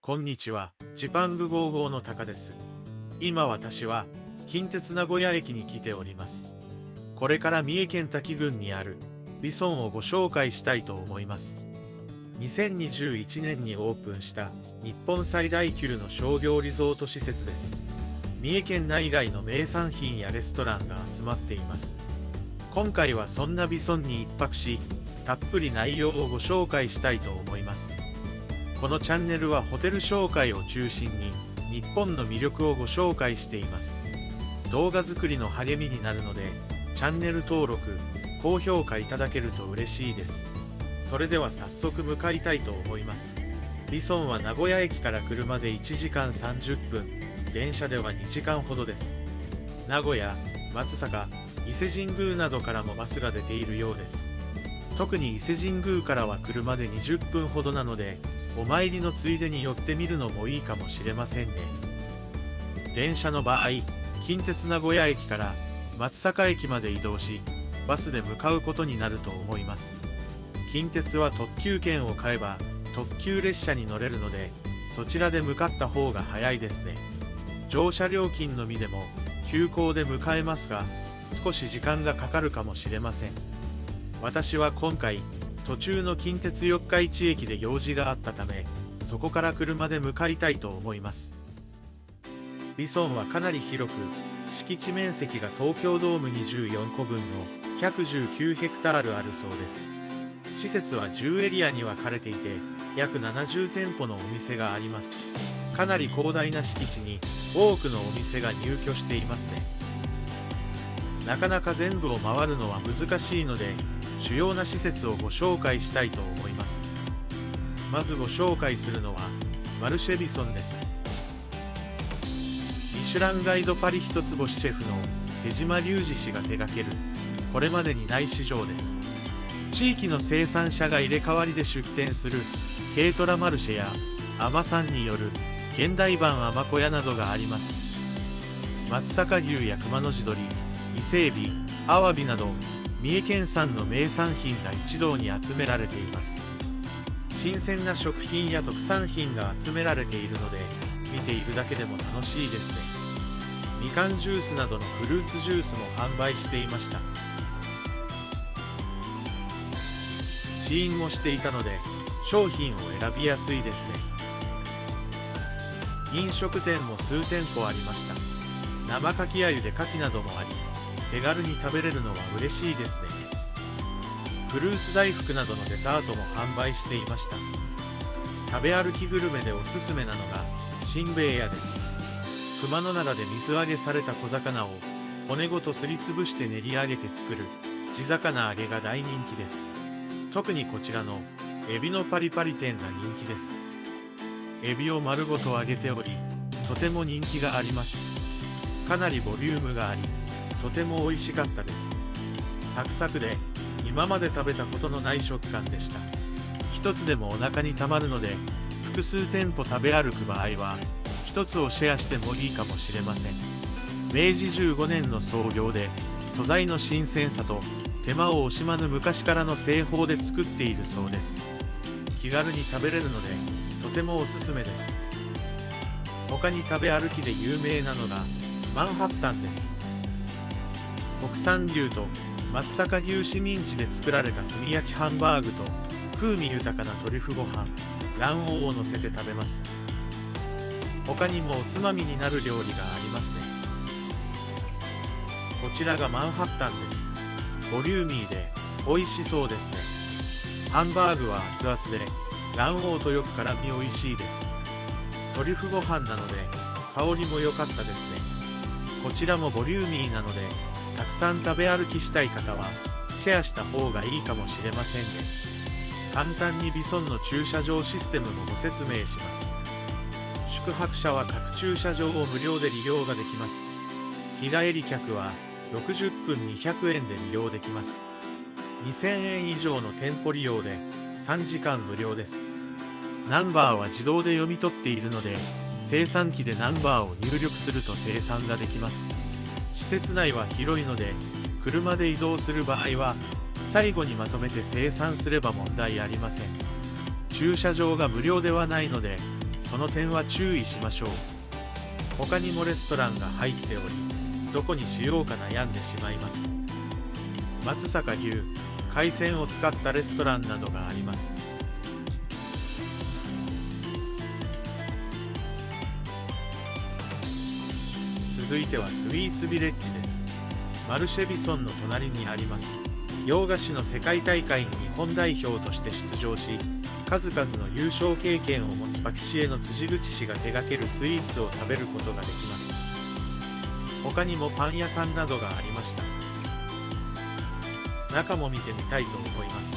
こんにちは、ジパング55のタカです。今私は、近鉄名古屋駅に来ております。これから三重県滝郡にある、ビソンをご紹介したいと思います。2021年にオープンした日本最大級の商業リゾート施設です。三重県内外の名産品やレストランが集まっています。今回はそんなビソンに一泊し、たっぷり内容をご紹介したいと思います。このチャンネルはホテル紹介を中心に日本の魅力をご紹介しています。動画作りの励みになるのでチャンネル登録、高評価いただけると嬉しいです。それでは早速向かいたいと思います。ビソンは名古屋駅から車で1時間30分、電車では2時間ほどです。名古屋、松阪、伊勢神宮などからもバスが出ているようです。特に伊勢神宮からは車で20分ほどなのでお参りのついでに寄ってみるのもいいかもしれませんね。電車の場合、近鉄名古屋駅から松阪駅まで移動し、バスで向かうことになると思います。近鉄は特急券を買えば特急列車に乗れるので、そちらで向かった方が早いですね。乗車料金のみでも急行で向かえますが、少し時間がかかるかもしれません。私は今回、途中の近鉄四日市駅で用事があったため、そこから車で向かいたいと思います。ビソンはかなり広く、敷地面積が東京ドーム24個分の119ヘクタールあるそうです。施設は10エリアに分かれていて、約70店舗のお店があります。かなり広大な敷地に多くのお店が入居していますね。なかなか全部を回るのは難しいので、主要な施設をご紹介したいと思います。まずご紹介するのはマルシェビソンです。ミシュランガイドパリ一つ星シェフの手島隆二氏が手掛けるこれまでにない市場です。地域の生産者が入れ替わりで出店する軽トラマルシェや海さんによる現代版海小屋などがあります。松阪牛や熊野地鶏、伊勢海老、アワビなど三重県産の名産品が一堂に集められています。新鮮な食品や特産品が集められているので、見ているだけでも楽しいですね。みかんジュースなどのフルーツジュースも販売していました。試飲もしていたので、商品を選びやすいですね。飲食店も数店舗ありました。生かき鮎で牡蠣などもあり、手軽に食べれるのは嬉しいですね。フルーツ大福などのデザートも販売していました。食べ歩きグルメでおすすめなのがしんべヱ屋です。熊野灘で水揚げされた小魚を骨ごとすりつぶして練り上げて作る地魚揚げが大人気です。特にこちらのエビのパリパリ店が人気です。エビを丸ごと揚げており、とても人気があります。かなりボリュームがあり、とても美味しかったです。サクサクで今まで食べたことのない食感でした。一つでもお腹にたまるので、複数店舗食べ歩く場合は一つをシェアしてもいいかもしれません。明治15年の創業で、素材の新鮮さと手間を惜しまぬ昔からの製法で作っているそうです。気軽に食べれるのでとてもおすすめです。他に食べ歩きで有名なのがマンハッタンです。国産牛と松阪牛脂ミンチで作られた炭焼きハンバーグと風味豊かなトリュフご飯、卵黄を乗せて食べます。他にもおつまみになる料理がありますね。こちらがマンハッタンです。ボリューミーで美味しそうですね。ハンバーグは熱々で卵黄とよく絡み美味しいです。トリュフご飯なので香りも良かったですね。こちらもボリューミーなのでたくさん食べ歩きしたい方はシェアした方がいいかもしれませんね。簡単にビソンの駐車場システムもご説明します。宿泊者は各駐車場を無料で利用ができます。日帰り客は60分200円で利用できます。2000円以上の店舗利用で3時間無料です。ナンバーは自動で読み取っているので、精算機でナンバーを入力すると精算ができます。施設内は広いので、車で移動する場合は最後にまとめて精算すれば問題ありません。駐車場が無料ではないので、その点は注意しましょう。他にもレストランが入っており、どこにしようか悩んでしまいます。松阪牛、海鮮を使ったレストランなどがあります。続いてはスイーツビレッジです。マルシェビソンの隣にあります。洋菓子の世界大会に日本代表として出場し、数々の優勝経験を持つパティシエの辻口氏が手掛けるスイーツを食べることができます。他にもパン屋さんなどがありました。中も見てみたいと思います。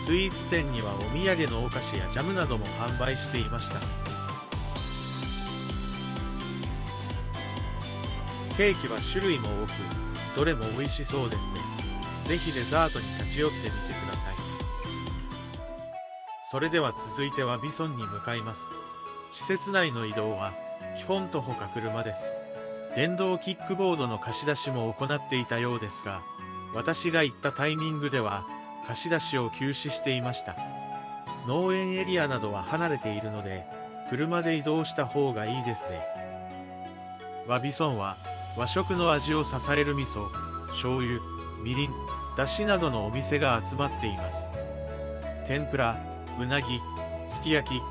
スイーツ店にはお土産のお菓子やジャムなども販売していました。ケーキは種類も多く、どれも美味しそうですね。ぜひデザートに立ち寄ってみてください。それでは続いてはビソンに向かいます。施設内の移動は基本徒歩か車です。電動キックボードの貸し出しも行っていたようですが、私が行ったタイミングでは貸し出しを休止していました。農園エリアなどは離れているので、車で移動した方がいいですね。ビソンは和食の味を支える味噌、醤油、みりん、だしなどのお店が集まっています。天ぷら、うなぎ、すき焼き、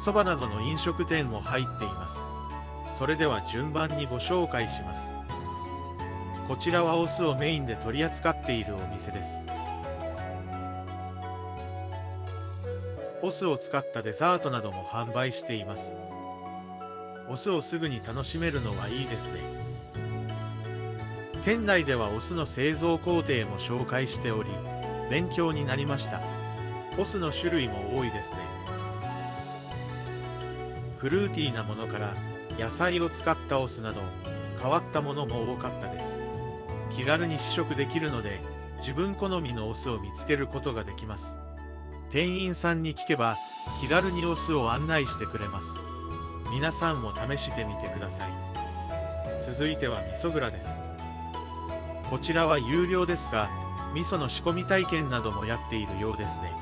そばなどの飲食店も入っています。それでは順番にご紹介します。こちらはお酢をメインで取り扱っているお店です。お酢を使ったデザートなども販売しています。お酢をすぐに楽しめるのはいいですね。店内ではお酢の製造工程も紹介しており、勉強になりました。お酢の種類も多いですね。フルーティーなものから野菜を使ったお酢など変わったものも多かったです。気軽に試食できるので自分好みのお酢を見つけることができます。店員さんに聞けば気軽にお酢を案内してくれます。皆さんも試してみてください。続いては味噌蔵です。こちらは有料ですが、味噌の仕込み体験などもやっているようですね。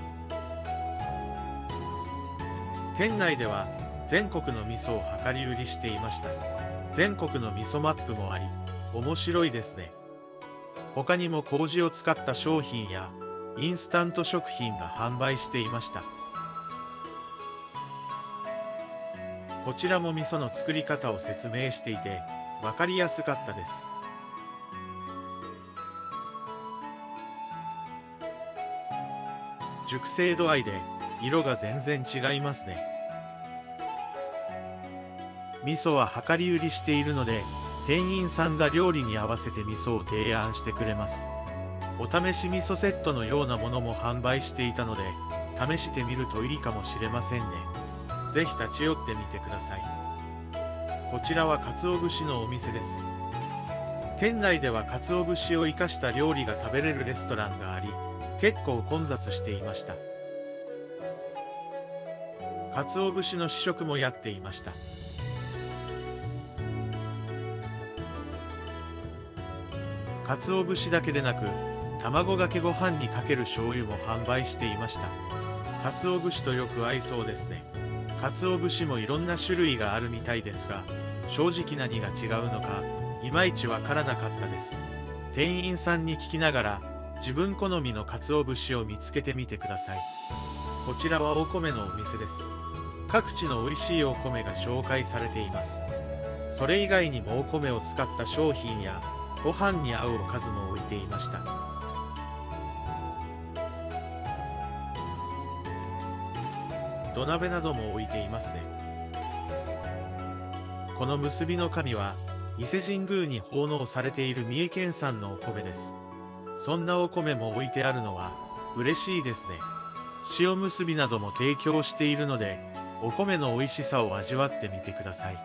店内では全国の味噌を量り売りしていました。全国の味噌マップもあり、面白いですね。他にも麹を使った商品やインスタント食品が販売していました。こちらも味噌の作り方を説明していて、わかりやすかったです。熟成度合いで色が全然違いますね。味噌は量り売りしているので、店員さんが料理に合わせて味噌を提案してくれます。お試し味噌セットのようなものも販売していたので、試してみるといいかもしれませんね。ぜひ立ち寄ってみてください。こちらは鰹節のお店です。店内では鰹節を生かした料理が食べれるレストランがあり、結構混雑していました。鰹節の試食もやっていました。鰹節だけでなく、卵かけご飯にかける醤油も販売していました。鰹節とよく合いそうですね。鰹節もいろんな種類があるみたいですが、正直何が違うのか、いまいちわからなかったです。店員さんに聞きながら、自分好みの鰹節を見つけてみてください。こちらはお米のお店です。各地の美味しいお米が紹介されています。それ以外にもお米を使った商品やご飯に合うおかずも置いていました。土鍋なども置いていますね。この結びの神は伊勢神宮に奉納されている三重県産のお米です。そんなお米も置いてあるのは嬉しいですね。塩むすびなども提供しているので、お米の美味しさを味わってみてください。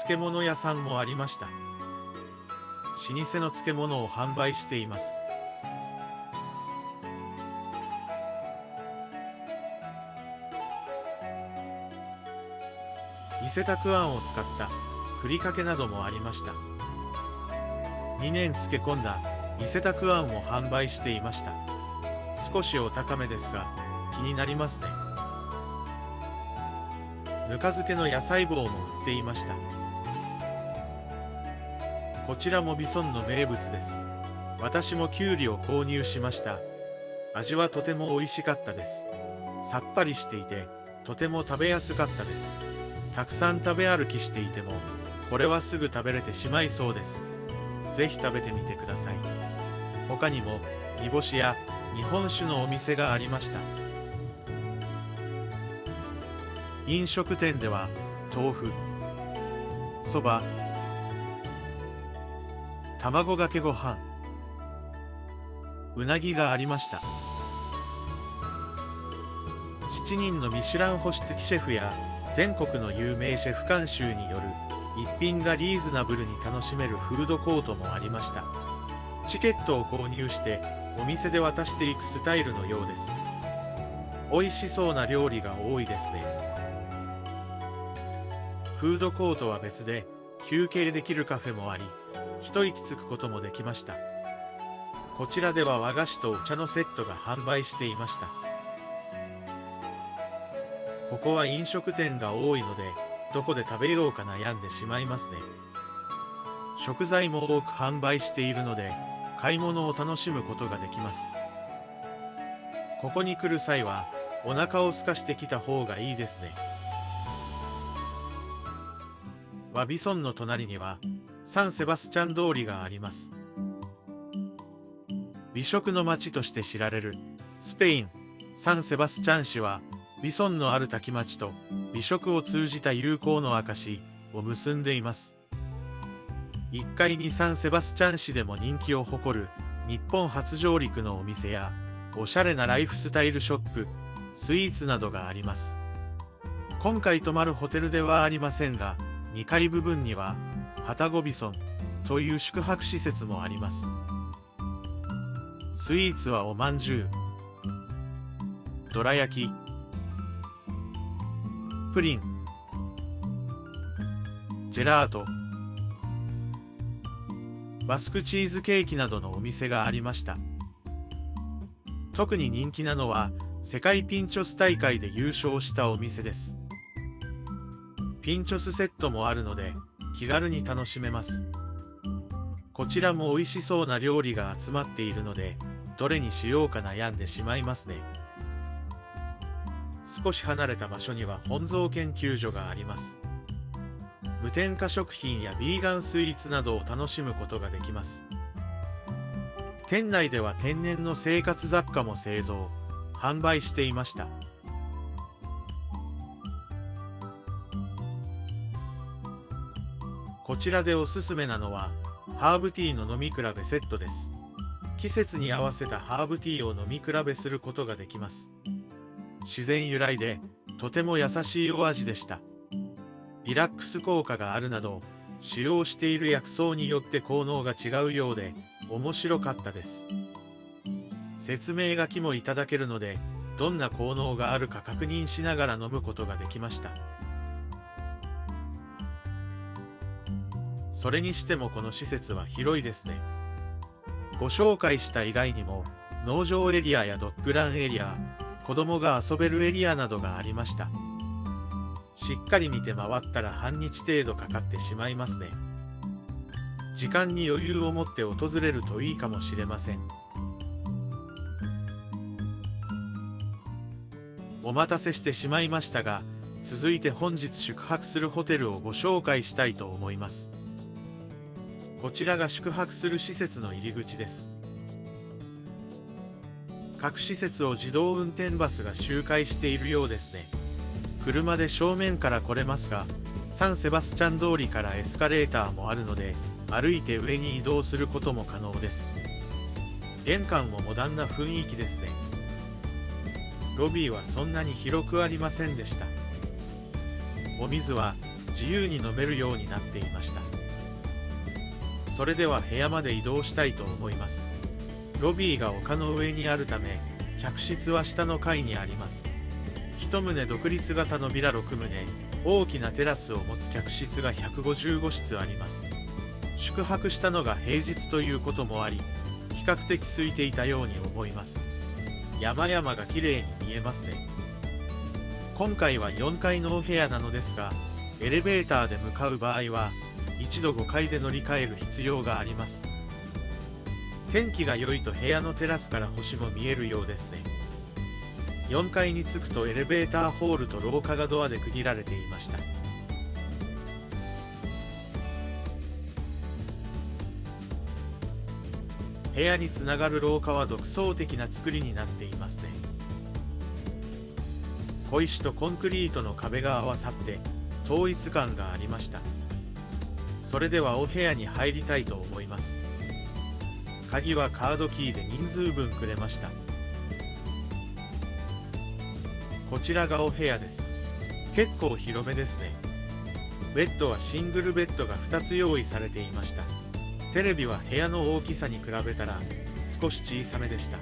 漬物屋さんもありました。老舗の漬物を販売しています。伊勢たくあんを使ったふりかけなどもありました。2年漬け込んだ伊勢たくあんも販売していました。少しお高めですが気になりますね。ぬか漬けの野菜棒も売っていました。こちらもビソンの名物です。私もキュウリを購入しました。味はとても美味しかったです。さっぱりしていて、とても食べやすかったです。たくさん食べ歩きしていても、これはすぐ食べれてしまいそうです。ぜひ食べてみてください。他にも、煮干しや日本酒のお店がありました。飲食店では、豆腐、そば、卵かけご飯、うなぎがありました。7人のミシュラン星付きシェフや全国の有名シェフ監修による一品がリーズナブルに楽しめるフードコートもありました。チケットを購入してお店で渡していくスタイルのようです。美味しそうな料理が多いですね。フードコートは別で休憩できるカフェもあり、一息つくこともできました。こちらでは和菓子とお茶のセットが販売していました。ここは飲食店が多いので、どこで食べようか悩んでしまいますね。食材も多く販売しているので、買い物を楽しむことができます。ここに来る際は、お腹を空かしてきた方がいいですね。ワビソンの隣には、サンセバスチャン通りがあります。美食の街として知られる、スペイン、サンセバスチャン市は、ビソンのある滝町と美食を通じた友好の証を結んでいます。1階にサンセバスチャン市でも人気を誇る日本初上陸のお店やおしゃれなライフスタイルショップ、スイーツなどがあります。今回泊まるホテルではありませんが、2階部分にはハタゴビソンという宿泊施設もあります。スイーツはおまんじゅう、どら焼き、プリン、ジェラート、バスクチーズケーキなどのお店がありました。特に人気なのは世界ピンチョス大会で優勝したお店です。ピンチョスセットもあるので気軽に楽しめます。こちらも美味しそうな料理が集まっているので、どれにしようか悩んでしまいますね。少し離れた場所には本草研究所があります。無添加食品やビーガンスイーツなどを楽しむことができます。店内では天然の生活雑貨も製造、販売していました。こちらでおすすめなのは、ハーブティーの飲み比べセットです。季節に合わせたハーブティーを飲み比べすることができます。自然由来で、とても優しいお味でした。リラックス効果があるなど、使用している薬草によって効能が違うようで、面白かったです。説明書きもいただけるので、どんな効能があるか確認しながら飲むことができました。それにしてもこの施設は広いですね。ご紹介した以外にも、農場エリアやドッグランエリア、子供が遊べるエリアなどがありました。しっかり見て回ったら半日程度かかってしまいますね。時間に余裕を持って訪れるといいかもしれません。お待たせしてしまいましたが、続いて本日宿泊するホテルをご紹介したいと思います。こちらが宿泊する施設の入り口です。各施設を自動運転バスが周回しているようですね。車で正面から来れますが、サンセバスチャン通りからエスカレーターもあるので、歩いて上に移動することも可能です。玄関もモダンな雰囲気ですね。ロビーはそんなに広くありませんでした。お水は自由に飲めるようになっていました。それでは部屋まで移動したいと思います。ロビーが丘の上にあるため、客室は下の階にあります。一棟独立型のビラ6棟、大きなテラスを持つ客室が155室あります。宿泊したのが平日ということもあり、比較的空いていたように思います。山々が綺麗に見えますね。今回は4階のお部屋なのですが、エレベーターで向かう場合は一度5階で乗り換える必要があります。天気が良いと部屋のテラスから星も見えるようですね。4階に着くとエレベーターホールと廊下がドアで区切られていました。部屋につながる廊下は独創的な作りになっていますね。小石とコンクリートの壁が合わさって統一感がありました。それではお部屋に入りたいと思います。鍵はカードキーで人数分くれました。こちらがお部屋です。結構広めですね。ベッドはシングルベッドが2つ用意されていました。テレビは部屋の大きさに比べたら少し小さめでした。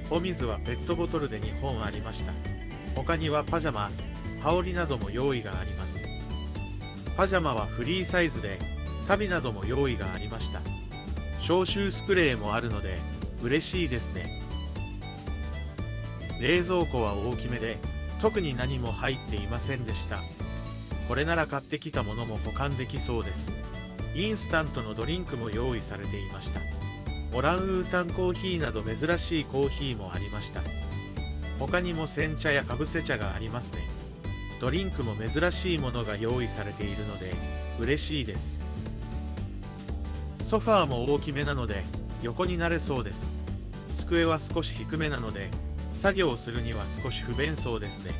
お水はペットボトルで2本ありました。他にはパジャマ、羽織なども用意があります。パジャマはフリーサイズで足袋なども用意がありました。消臭スプレーもあるので嬉しいですね。冷蔵庫は大きめで特に何も入っていませんでした。これなら買ってきたものも保管できそうです。インスタントのドリンクも用意されていました。オランウータンコーヒーなど珍しいコーヒーもありました。他にも煎茶やかぶせ茶がありますね。ドリンクも珍しいものが用意されているので嬉しいです。ソファーも大きめなので横になれそうです。机は少し低めなので作業をするには少し不便そうですね。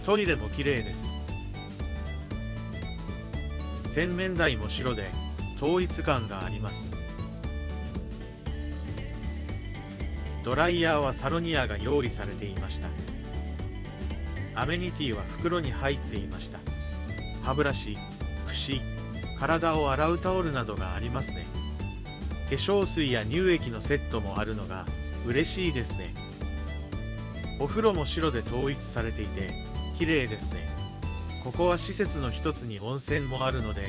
トイレも綺麗です。洗面台も白で統一感があります。ドライヤーはサロニアが用意されていました。アメニティは袋に入っていました。歯ブラシ、櫛、体を洗うタオルなどがありますね。化粧水や乳液のセットもあるのが嬉しいですね。お風呂も白で統一されていて綺麗ですね。ここは施設の一つに温泉もあるので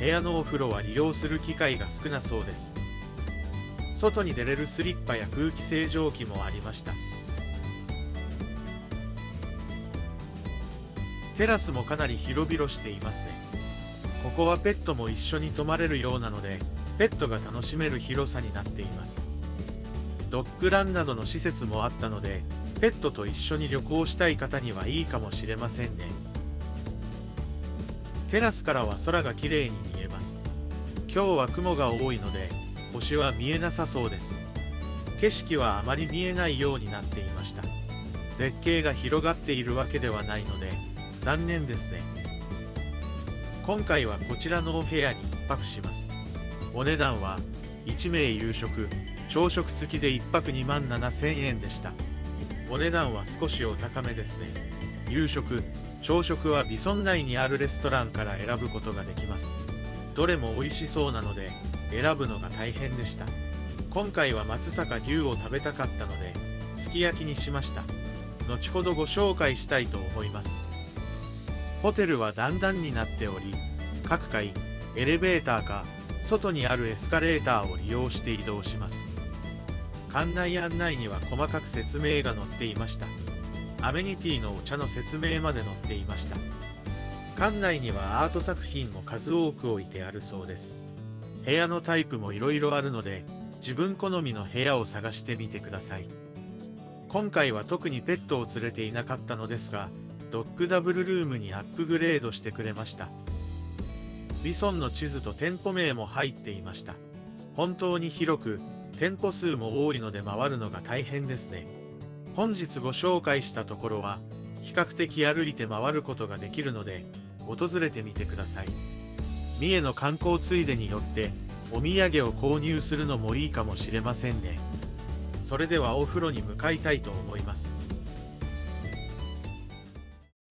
部屋のお風呂は利用する機会が少なそうです。外に出れるスリッパや空気清浄機もありました。テラスもかなり広々していますね。ここはペットも一緒に泊まれるようなのでペットが楽しめる広さになっています。ドッグランなどの施設もあったのでペットと一緒に旅行したい方にはいいかもしれませんね。テラスからは空が綺麗に見えます。今日は雲が多いので星は見えなさそうです。景色はあまり見えないようになっていました。絶景が広がっているわけではないので残念ですね。今回はこちらのお部屋に1泊します。お値段は1名夕食、朝食付きで1泊27,000円でした。お値段は少しお高めですね。夕食、朝食はビソン内にあるレストランから選ぶことができます。どれも美味しそうなので選ぶのが大変でした。今回は松阪牛を食べたかったのですき焼きにしました。後ほどご紹介したいと思います。ホテルは段々になっており、各階エレベーターか外にあるエスカレーターを利用して移動します。館内案内には細かく説明が載っていました。アメニティのお茶の説明まで載っていました。館内にはアート作品も数多く置いてあるそうです。部屋のタイプもいろいろあるので自分好みの部屋を探してみてください。今回は特にペットを連れていなかったのですがドッグダブルルームにアップグレードしてくれました。ビソンの地図と店舗名も入っていました。本当に広く店舗数も多いので回るのが大変ですね。本日ご紹介したところは比較的歩いて回ることができるので訪れてみてください。三重の観光ついでによってお土産を購入するのもいいかもしれませんね。それではお風呂に向かいたいと思います。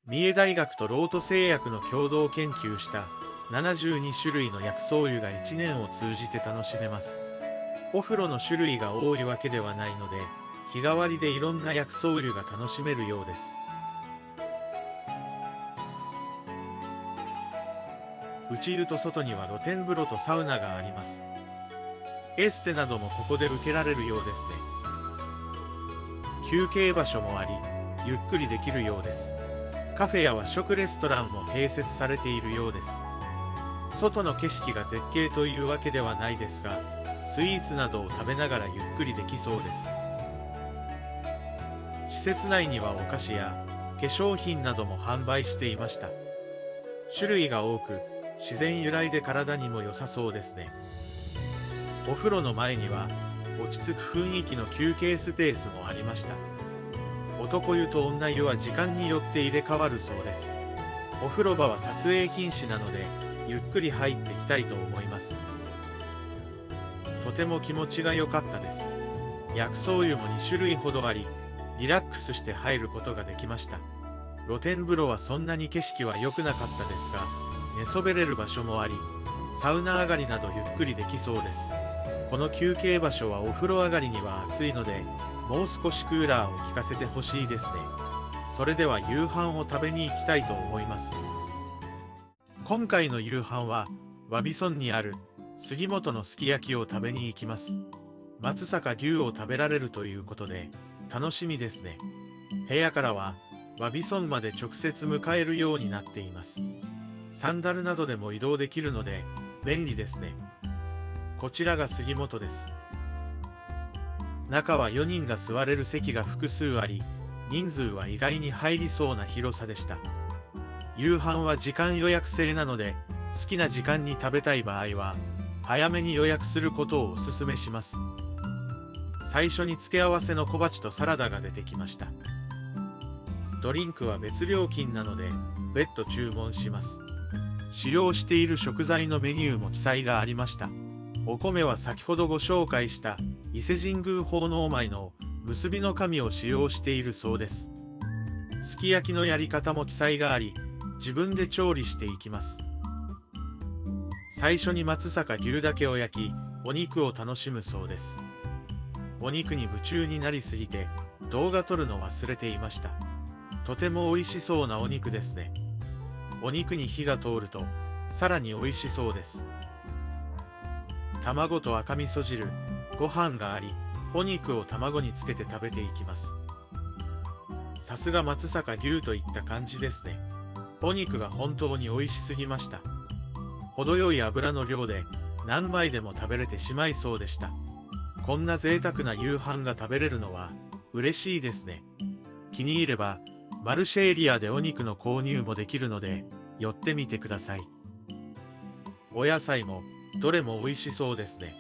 三重大学とロート製薬の共同研究した72種類の薬草湯が1年を通じて楽しめます。お風呂の種類が多いわけではないので日替わりでいろんな薬草湯が楽しめるようです。内湯と外には露天風呂とサウナがあります。エステなどもここで受けられるようですね。休憩場所もあり、ゆっくりできるようです。カフェや和食レストランも併設されているようです。外の景色が絶景というわけではないですが、スイーツなどを食べながらゆっくりできそうです。施設内にはお菓子や化粧品なども販売していました。種類が多く、自然由来で体にも良さそうですね。お風呂の前には落ち着く雰囲気の休憩スペースもありました。男湯と女湯は時間によって入れ替わるそうです。お風呂場は撮影禁止なので、ゆっくり入ってきたいと思います。とても気持ちが良かったです。薬草湯も2種類ほどあり、リラックスして入ることができました。露天風呂はそんなに景色は良くなかったですが、寝そべれる場所もあり、サウナ上がりなどゆっくりできそうです。この休憩場所はお風呂上がりには暑いので、もう少しクーラーを効かせてほしいですね。それでは夕飯を食べに行きたいと思います。今回の夕飯は、和備村にある杉本のすき焼きを食べに行きます。松阪牛を食べられるということで、楽しみですね。部屋からは、和備村まで直接迎えるようになっています。サンダルなどでも移動できるので、便利ですね。こちらが杉本です。中は4人が座れる席が複数あり、人数は意外に入りそうな広さでした。夕飯は時間予約制なので、好きな時間に食べたい場合は、早めに予約することをお勧めします。最初に付け合わせの小鉢とサラダが出てきました。ドリンクは別料金なので、別途注文します。使用している食材のメニューも記載がありました。お米は先ほどご紹介した伊勢神宮奉納米の結びの紙を使用しているそうです。すき焼きのやり方も記載があり、自分で調理していきます。最初に松阪牛だけを焼き、お肉を楽しむそうです。お肉に夢中になりすぎて、動画撮るの忘れていました。とても美味しそうなお肉ですね。お肉に火が通ると、さらに美味しそうです。卵と赤味噌汁、ご飯があり、お肉を卵につけて食べていきます。さすが松阪牛といった感じですね。お肉が本当に美味しすぎました。程よい油の量で何枚でも食べれてしまいそうでした。こんな贅沢な夕飯が食べれるのは嬉しいですね。気に入ればマルシェエリアでお肉の購入もできるので寄ってみてください。お野菜もどれも美味しそうですね。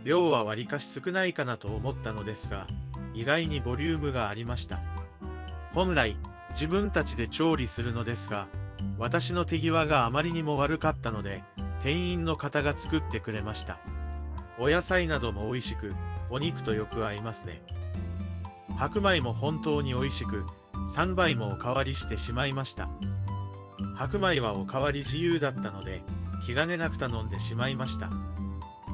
量はわりかし少ないかなと思ったのですが、意外にボリュームがありました。本来自分たちで調理するのですが、私の手際があまりにも悪かったので、店員の方が作ってくれました。お野菜なども美味しく、お肉とよく合いますね。白米も本当に美味しく、3杯もおかわりしてしまいました。白米はおかわり自由だったので、気兼ねなく頼んでしまいました。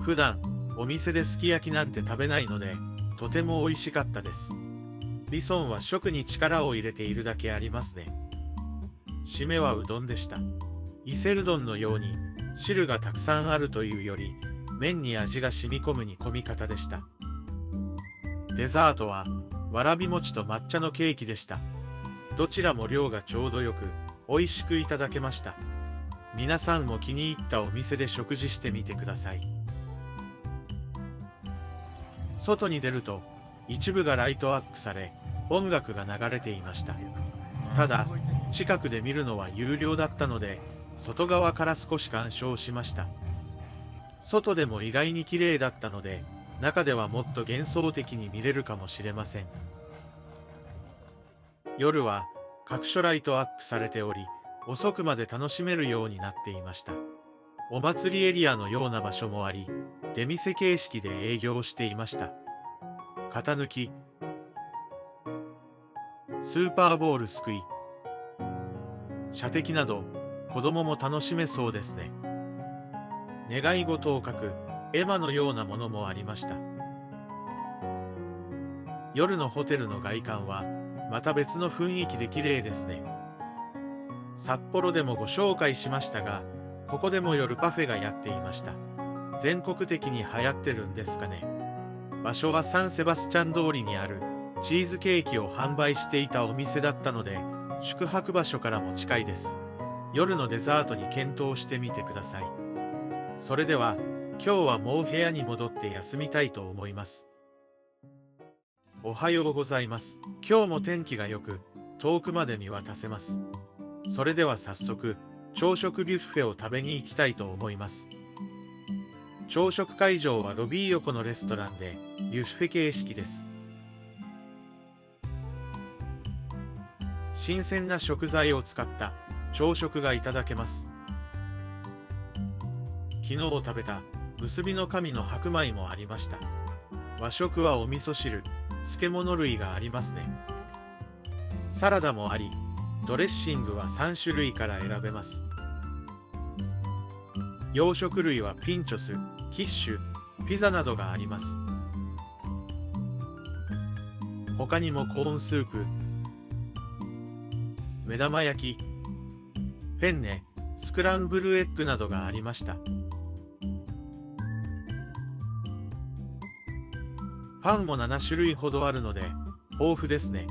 普段、お店ですき焼きなんて食べないので、とても美味しかったです。リソンは食に力を入れているだけありますね。締めはうどんでした。伊勢うどんのように汁がたくさんあるというより、麺に味が染み込む煮込み方でした。デザートはわらび餅と抹茶のケーキでした。どちらも量がちょうどよく、美味しくいただけました。皆さんも気に入ったお店で食事してみてください。外に出ると、一部がライトアップされ、音楽が流れていました。ただ、近くで見るのは有料だったので、外側から少し鑑賞しました。外でも意外に綺麗だったので、中ではもっと幻想的に見れるかもしれません。夜は各所ライトアップされており、遅くまで楽しめるようになっていました。お祭りエリアのような場所もあり、出店形式で営業していました。型抜き、スーパーボールすくい、射的など子供も楽しめそうですね。願い事を書く絵馬のようなものもありました。夜のホテルの外観はまた別の雰囲気で綺麗ですね。札幌でもご紹介しましたが、ここでも夜パフェがやっていました。全国的に流行ってるんですかね。場所はサンセバスチャン通りにあるチーズケーキを販売していたお店だったので、宿泊場所からも近いです。夜のデザートに検討してみてください。それでは、今日はもう部屋に戻って休みたいと思います。おはようございます。今日も天気が良く、遠くまで見渡せます。それでは早速、朝食ビュッフェを食べに行きたいと思います。朝食会場はロビー横のレストランで、ビュッフェ形式です。新鮮な食材を使った朝食がいただけます。昨日食べた結びの神の白米もありました。和食はお味噌汁、漬物類がありますね。サラダもあり、ドレッシングは3種類から選べます。洋食類はピンチョス、キッシュ、ピザなどがあります。他にもコーンスープ、目玉焼き、ペンネ、スクランブルエッグなどがありました。パンも7種類ほどあるので豊富ですね。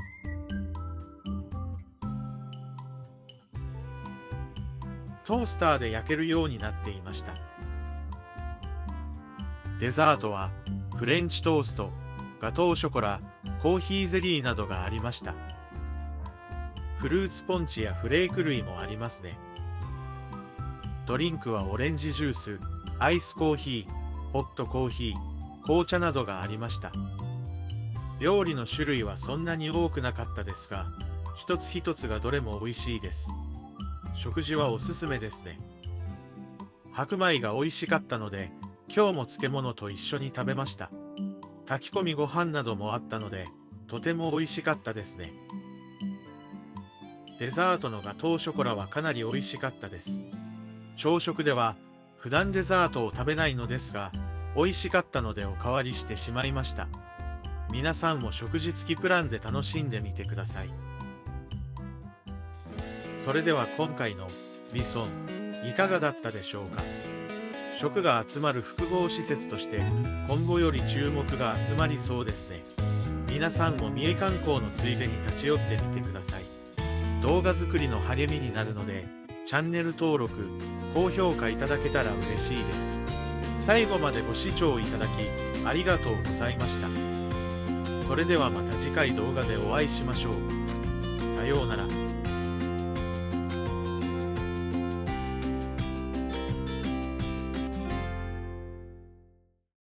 トースターで焼けるようになっていました。デザートはフレンチトースト、ガトーショコラ、コーヒーゼリーなどがありました。フルーツポンチやフレーク類もありますね。ドリンクはオレンジジュース、アイスコーヒー、ホットコーヒー、紅茶などがありました。料理の種類はそんなに多くなかったですが、一つ一つがどれも美味しいです。食事はおすすめですね。白米が美味しかったので、今日も漬物と一緒に食べました。炊き込みご飯などもあったので、とても美味しかったですね。デザートのガトーショコラはかなり美味しかったです。朝食では普段デザートを食べないのですが、美味しかったのでおかわりしてしまいました。皆さんも食事付きプランで楽しんでみてください。それでは今回のビソン、いかがだったでしょうか。食が集まる複合施設として今後より注目が集まりそうですね。皆さんも三重観光のついでに立ち寄ってみてください。動画作りの励みになるので、チャンネル登録、高評価いただけたら嬉しいです。最後までご視聴いただきありがとうございました。それではまた次回動画でお会いしましょう。さようなら。